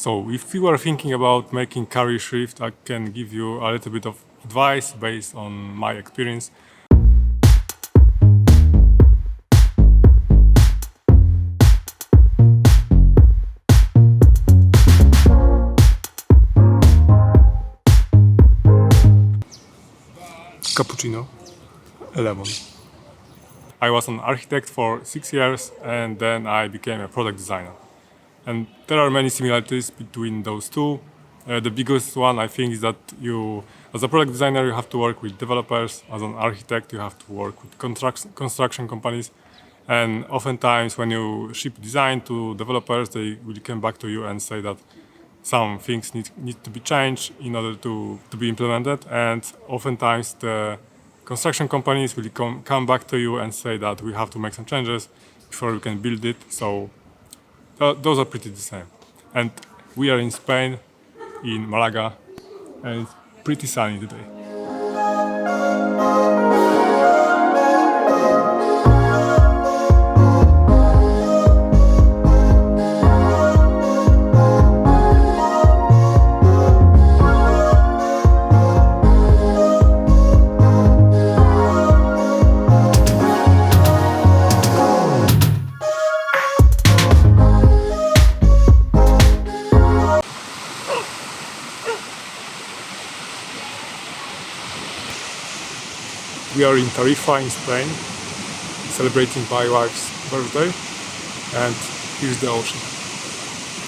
So if you are thinking about making career shift, I can give you a little bit of advice based on my experience. Cappuccino, lemon. I was an architect for 6 years and then I became a product designer. And there are many similarities between those two. The biggest one, I think, is that you, as a product designer, you have to work with developers. As an architect, you have to work with construction companies. And oftentimes, when you ship design to developers, they will come back to you and say that some things need to be changed in order to be implemented. And oftentimes, the construction companies will come back to you and say that we have to make some changes before we can build it. So those are pretty the same. And we are in Spain, in Malaga, and it's pretty sunny today. We are in Tarifa in Spain, celebrating my wife's birthday, and here's the ocean.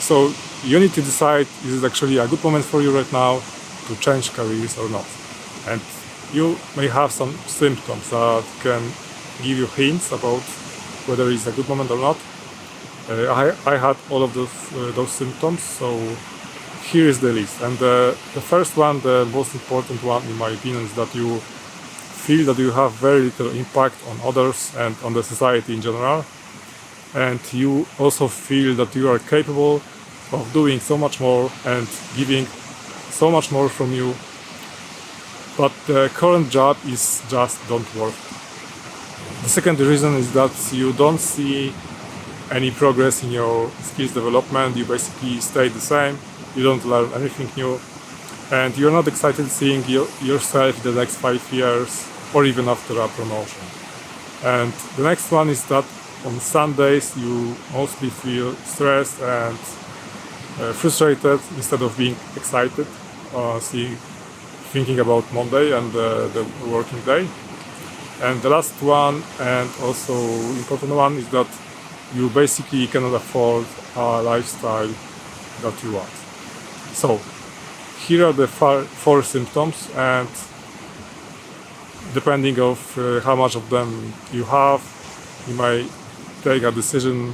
So you need to decide, is it actually a good moment for you right now to change careers or not? And you may have some symptoms that can give you hints about whether it's a good moment or not. I had all of those symptoms, so here is the list. And the first one, the most important one in my opinion, is that you feel that you have very little impact on others and on the society in general, and you also feel that you are capable of doing so much more and giving so much more from you, but the current job is just don't work. The second reason is that you don't see any progress in your skills development. You basically stay the same, you don't learn anything new, and you're not excited seeing yourself the next 5 years or even after a promotion. And the next one is that on Sundays you mostly feel stressed and frustrated instead of being excited, thinking about Monday and the working day. And the last one, and also important one, is that you basically cannot afford a lifestyle that you want. So here are the four symptoms, and depending of how much of them you have, you may take a decision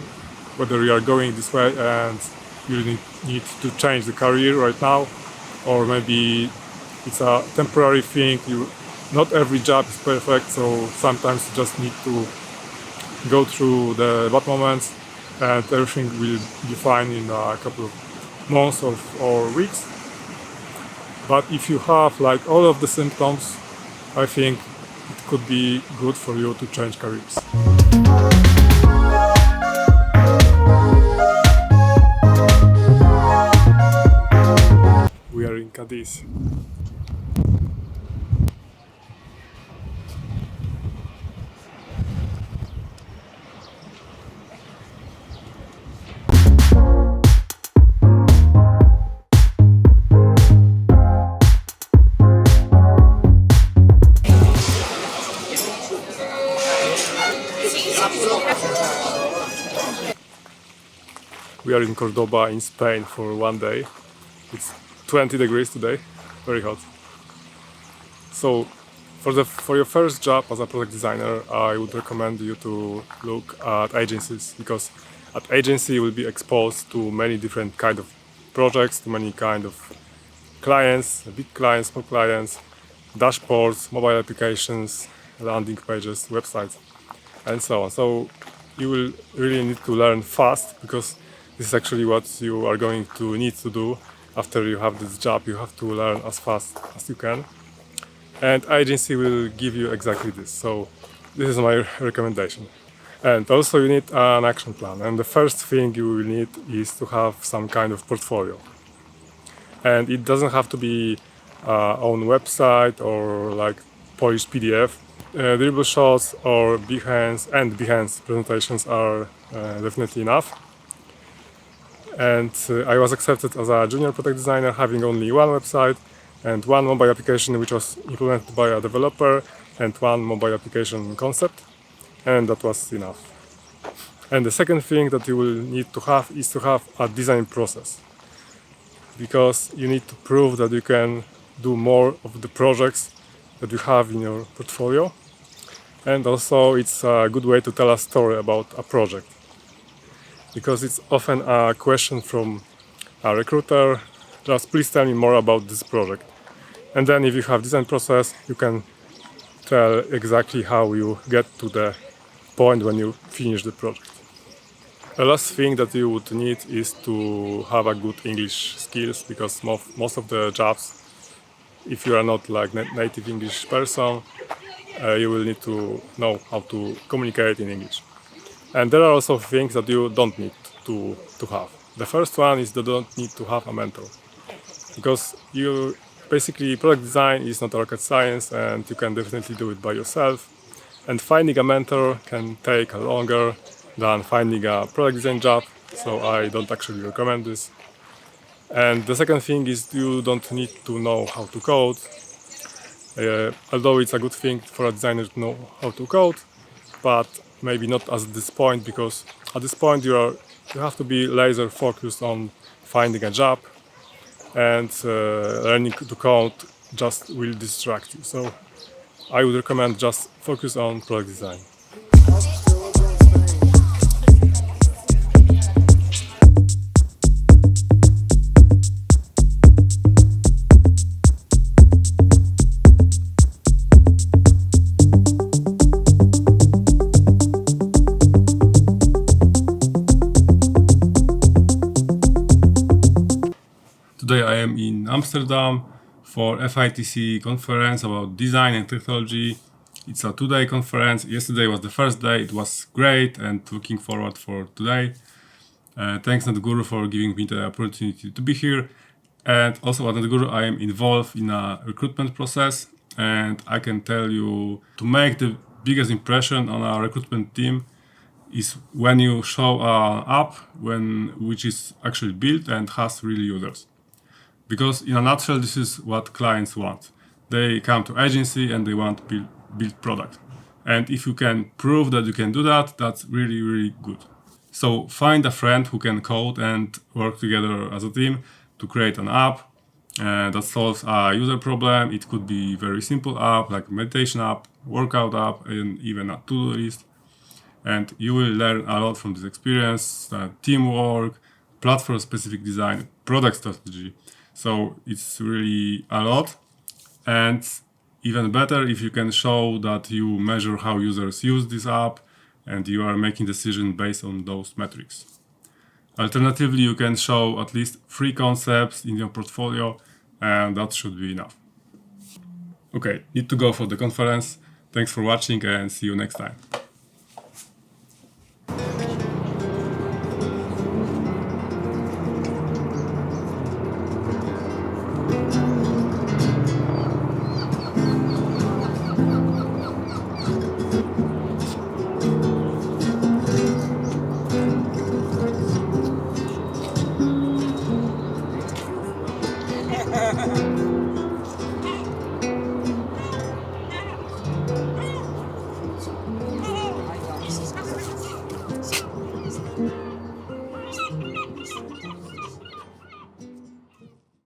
whether you are going this way and you need to change the career right now, or maybe it's a temporary thing. Not every job is perfect, so sometimes you just need to go through the bad moments and everything will be fine in a couple of months or weeks. But if you have like all of the symptoms, I think it could be good for you to change careers. We are in Cadiz. We are in Cordoba in Spain for one day. It's 20 degrees today, very hot. So for your first job as a product designer, I would recommend you to look at agencies, because at agency you will be exposed to many different kind of projects, to many kind of clients, big clients, small clients, dashboards, mobile applications, landing pages, websites, and so on. So you will really need to learn fast, because this is actually what you are going to need to do after you have this job. You have to learn as fast as you can, and agency will give you exactly this. So this is my recommendation. And also you need an action plan. And the first thing you will need is to have some kind of portfolio. And it doesn't have to be on website or like polished PDF. Dribble shots or Behance presentations are definitely enough. And I was accepted as a junior product designer, having only one website and one mobile application which was implemented by a developer and one mobile application concept, and that was enough. And the second thing that you will need to have is to have a design process, because you need to prove that you can do more of the projects that you have in your portfolio. And also it's a good way to tell a story about a project, because it's often a question from a recruiter, just please tell me more about this project. And then if you have design process, you can tell exactly how you get to the point when you finish the project. The last thing that you would need is to have a good English skills, because most of the jobs, if you are not like native English person, you will need to know how to communicate in English. And there are also things that you don't need to have. The first one is that you don't need to have a mentor, because you basically product design is not rocket science and you can definitely do it by yourself. And finding a mentor can take longer than finding a product design job, so I don't actually recommend this. And the second thing is you don't need to know how to code, although it's a good thing for a designer to know how to code, but maybe not at this point, because at this point you have to be laser focused on finding a job, and learning to code just will distract you. So I would recommend just focus on product design. Today I am in Amsterdam for FITC conference about design and technology. It's a 2-day conference. Yesterday was the first day. It was great, and looking forward for today. Thanks Nadguru for giving me the opportunity to be here. And also at Nadguru I am involved in a recruitment process, and I can tell you, to make the biggest impression on our recruitment team is when you show an app which is actually built and has real users. Because in a nutshell, this is what clients want. They come to agency and they want to build product. And if you can prove that you can do that, that's really, really good. So find a friend who can code and work together as a team to create an app that solves a user problem. It could be very simple app, like meditation app, workout app, and even a to-do list. And you will learn a lot from this experience: teamwork, platform-specific design, product strategy. So it's really a lot, and even better if you can show that you measure how users use this app and you are making decisions based on those metrics. Alternatively, you can show at least 3 concepts in your portfolio, and that should be enough. Okay, need to go for the conference. Thanks for watching and see you next time.